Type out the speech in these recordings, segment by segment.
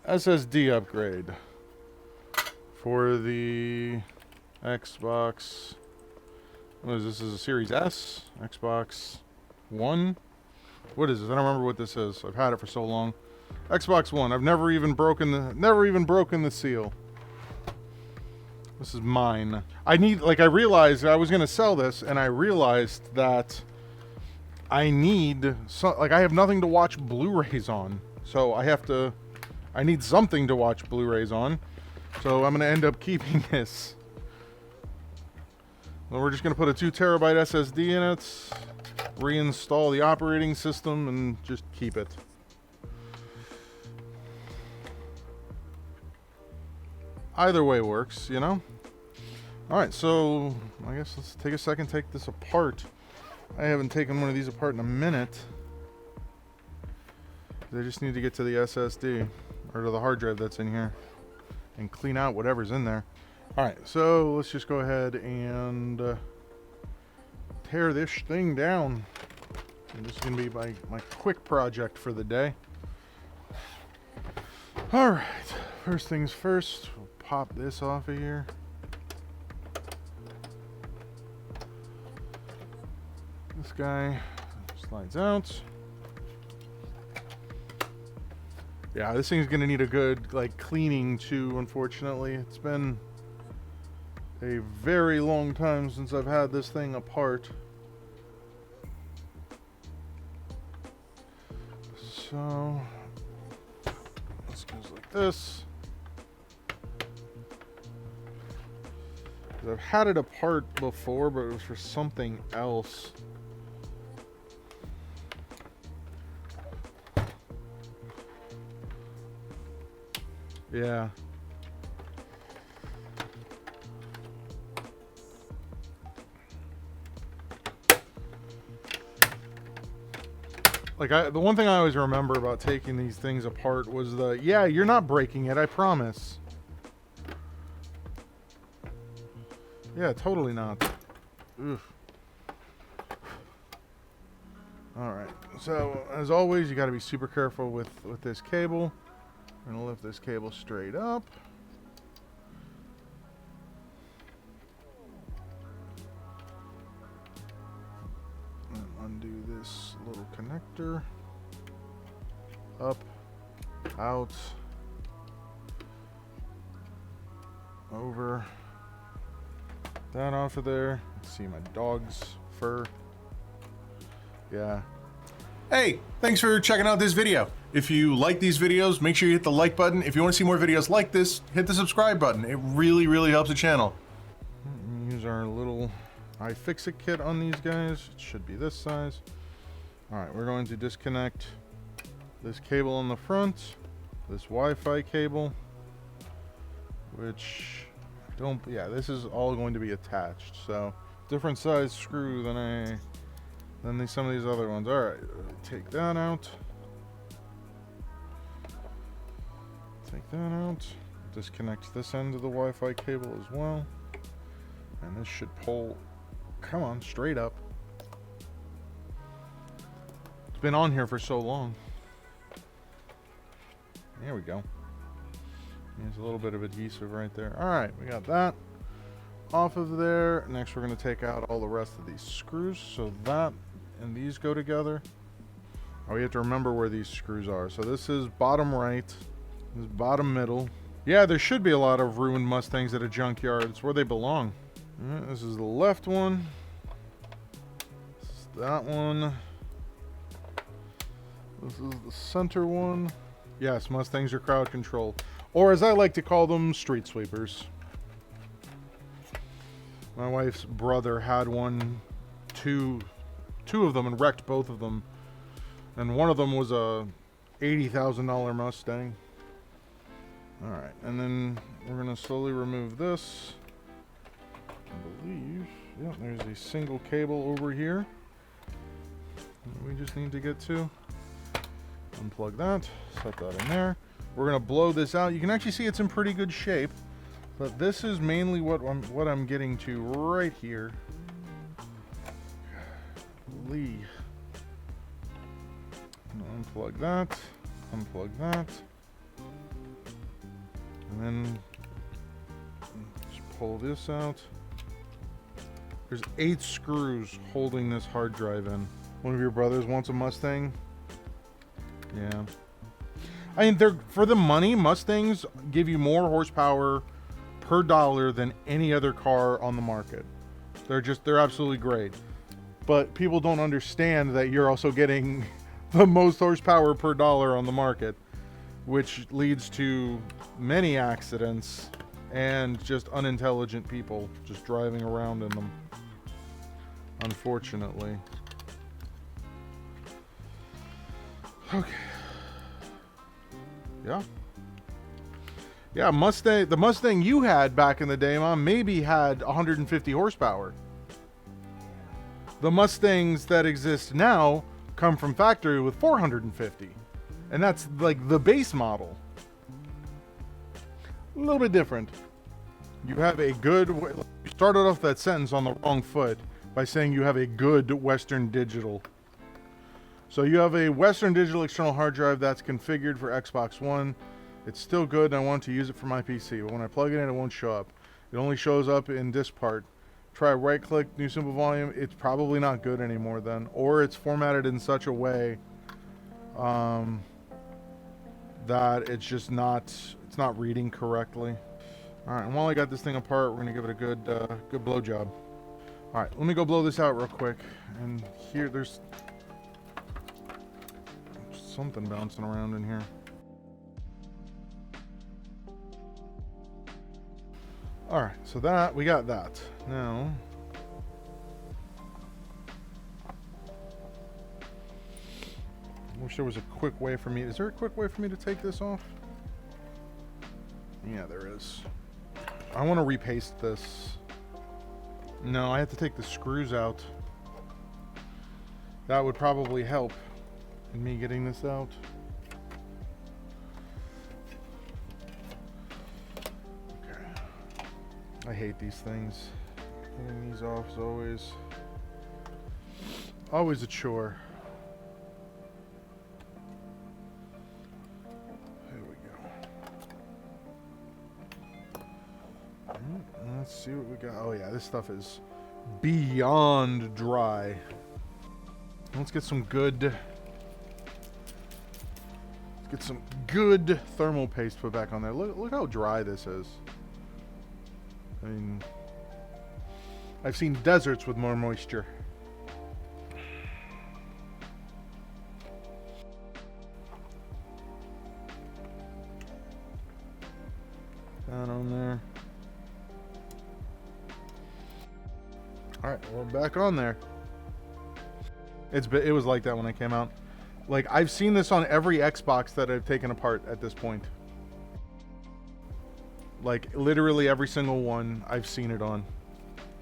SSD upgrade for the Xbox. What is this? Is a Series S? Xbox One? What is this? I don't remember what this is. I've had it for so long. Xbox One. I've never even broken the seal. This is mine. I realized I was gonna sell this, and I realized that I need I have nothing to watch Blu-rays on, so I need something to watch Blu-rays on. So I'm gonna end up keeping this. Well, we're just gonna put a 2 terabyte SSD in it, reinstall the operating system, and just keep it. Either way works, you know? Alright, so I guess let's take a second, take this apart. I haven't taken one of these apart in a minute. I just need to get to the SSD, or to the hard drive that's in here, and clean out whatever's in there. Alright, so let's just go ahead and tear this thing down. And this is going to be my quick project for the day. Alright, first things first, we'll pop this off of here. This guy slides out. Yeah, this thing's gonna need a good cleaning too, unfortunately. It's been a very long time since I've had this thing apart. So this goes like this. I've had it apart before, but it was for something else. Yeah. The one thing I always remember about taking these things apart was yeah, you're not breaking it, I promise. Yeah, totally not. Oof. Alright, so as always, you gotta be super careful with this cable. I'm gonna lift this cable straight up. And undo this little connector. Up, out, over. That off of there. See my dog's fur. Yeah. Hey, thanks for checking out this video. If you like these videos, make sure you hit the like button. If you want to see more videos like this, hit the subscribe button. It really, really helps the channel. Use our little iFixit kit on these guys. It should be this size. All right, we're going to disconnect this cable on the front, this Wi-Fi cable, which this is all going to be attached. So different size screw than some of these other ones. All right, take that out. Take that out. Disconnect this end of the Wi-Fi cable as well. And this should pull, come on, straight up. It's been on here for so long. There we go. There's a little bit of adhesive right there. All right, we got that off of there. Next, we're going to take out all the rest of these screws. So that and these go together. Oh, we have to remember where these screws are. So this is bottom right. This is bottom middle. Yeah, there should be a lot of ruined Mustangs at a junkyard. It's where they belong. All right, this is the left one. This is that one. This is the center one. Yes, Mustangs are crowd control. Or as I like to call them, street sweepers. My wife's brother had two of them, and wrecked both of them. And one of them was a $80,000 Mustang. Alright, and then we're going to slowly remove this. I believe, yeah, there's a single cable over here that we just need to get to. Unplug that, set that in there. We're going to blow this out. You can actually see it's in pretty good shape, but this is mainly what I'm getting to right here. Unplug that, unplug that. And then just pull this out. There's 8 screws holding this hard drive in. One of your brothers wants a Mustang? Yeah. I mean, they're, for the money, Mustangs give you more horsepower per dollar than any other car on the market. They're absolutely great. But people don't understand that you're also getting the most horsepower per dollar on the market, which leads to many accidents and just unintelligent people just driving around in them, unfortunately. Okay. Yeah. Yeah, Mustang. The Mustang you had back in the day, Mom, maybe had 150 horsepower. The Mustangs that exist now come from factory with 450. And that's like the base model. A little bit different. You have a good... You started off that sentence on the wrong foot by saying you have a good Western Digital. So you have a Western Digital external hard drive that's configured for Xbox One. It's still good and I want to use it for my PC, but when I plug it in, it won't show up. It only shows up in this part. Try right click, new simple volume. It's probably not good anymore then. Or it's formatted in such a way that it's just not, it's not reading correctly. Alright, and while I got this thing apart, we're going to give it a good, good blow job. Alright, let me go blow this out real quick. And here, there's something bouncing around in here. Alright, so that, we got that. Now, I wish there was a quick way for me. Is there a quick way for me to take this off? Yeah, there is. I want to repaste this. No, I have to take the screws out. That would probably help in me getting this out. I hate these things. Getting these off is always a chore. There we go. Let's see what we got. Oh yeah, this stuff is beyond dry. Let's get some good thermal paste put back on there. Look how dry this is. I mean, I've seen deserts with more moisture. Down on there. Alright, we're back on there. It was like that when I came out. Like, I've seen this on every Xbox that I've taken apart at this point. Like, literally every single one I've seen it on.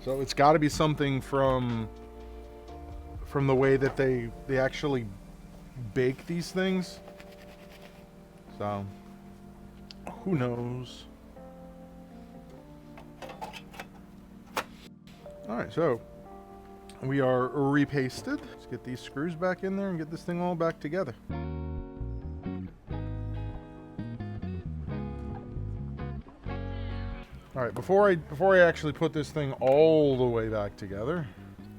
So it's got to be something from the way that they actually bake these things. So, who knows? Alright, so we are repasted. Let's get these screws back in there and get this thing all back together. Alright, before I actually put this thing all the way back together,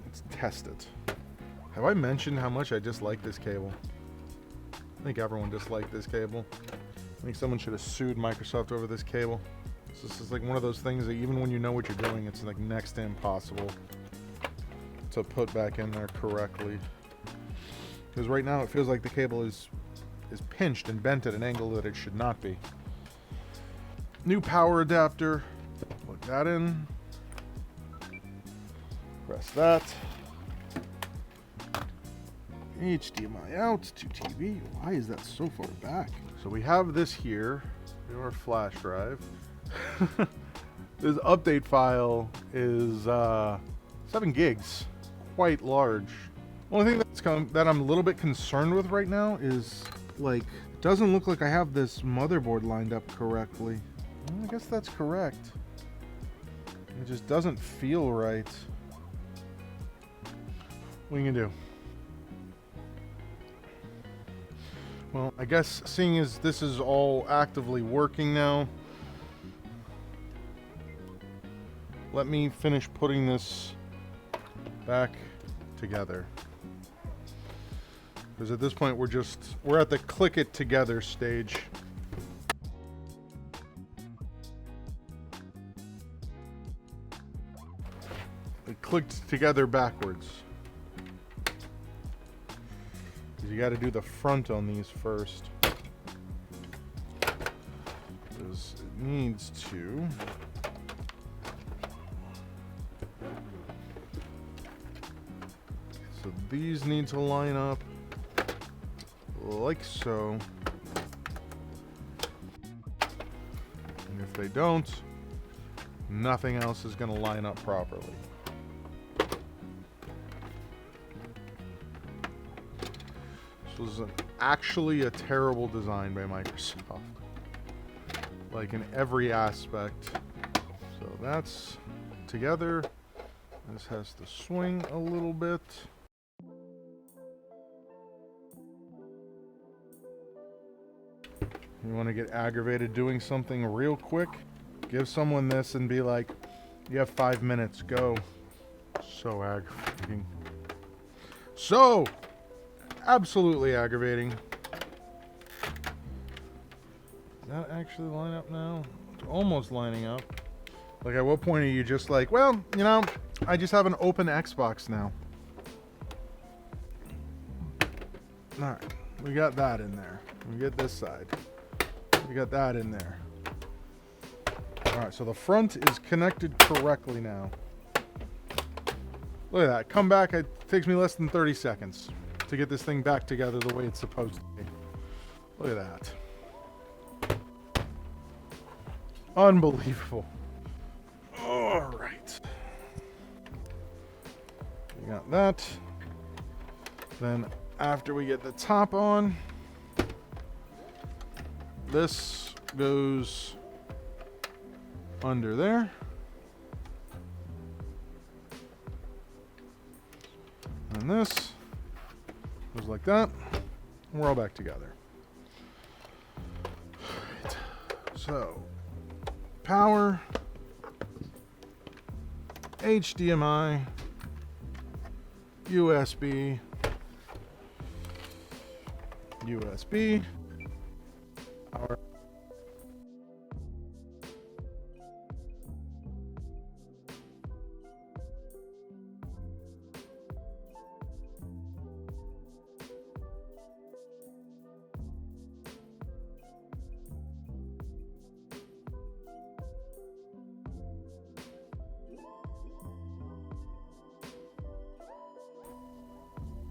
let's test it. Have I mentioned how much I dislike this cable? I think everyone disliked this cable. I think someone should have sued Microsoft over this cable. This is like one of those things that even when you know what you're doing, it's like next to impossible to put back in there correctly. Because right now it feels like the cable is pinched and bent at an angle that it should not be. New power adapter. Plug that in. Press that. HDMI out to TV. Why is that so far back? So we have this here. Our flash drive. This update file is 7 gigs. Quite large. Only thing that I'm a little bit concerned with right now is, like, it doesn't look like I have this motherboard lined up correctly. Well, I guess that's correct. It just doesn't feel right. What are you gonna do? Well, I guess seeing as this is all actively working now, let me finish putting this back together. Because at this point we're at the click it together stage. It clicked together backwards. Because you got to do the front on these first. Because it needs to. So these need to line up like so. And if they don't, nothing else is going to line up properly. So this is actually a terrible design by Microsoft. Like in every aspect. So that's together. This has to swing a little bit. You want to get aggravated doing something real quick? Give someone this and be like, you have 5 minutes, go. So aggravating. So absolutely aggravating. Does that actually line up now? It's almost lining up. Like, at what point are you just like, well, you know, I just have an open Xbox now. Alright, we got that in there. We get this side. We got that in there. Alright, so the front is connected correctly now. Look at that. Come back. It takes me less than 30 seconds to get this thing back together the way it's supposed to be. Look at that. Unbelievable. Alright. We got that. Then after we get the top on, this goes under there. And this goes like that. And we're all back together. Right. So, power, HDMI, USB, USB, power.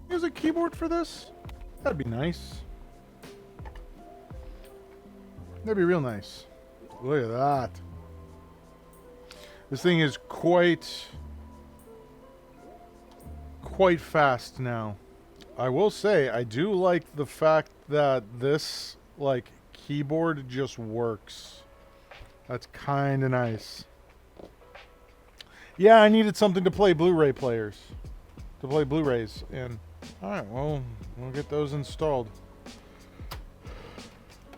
There's a keyboard for this? That'd be nice. That'd be real nice. Look at that. This thing is quite fast now. I will say, I do like the fact that this, like, keyboard just works. That's kind of nice. Yeah, I needed something to play Blu-ray players. To play Blu-rays. And, alright, well, we'll get those installed.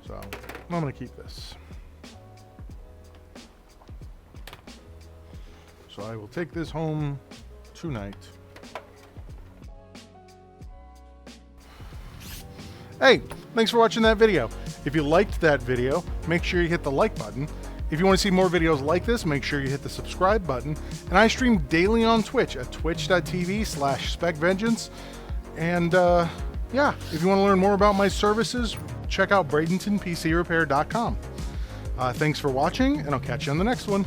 So, I'm going to keep this. So I will take this home tonight. Hey, thanks for watching that video. If you liked that video, make sure you hit the like button. If you want to see more videos like this, make sure you hit the subscribe button. And I stream daily on Twitch at twitch.tv/SpecVengeance. And yeah, if you want to learn more about my services, check out Bradenton PC Repair.com. Thanks for watching, and I'll catch you on the next one.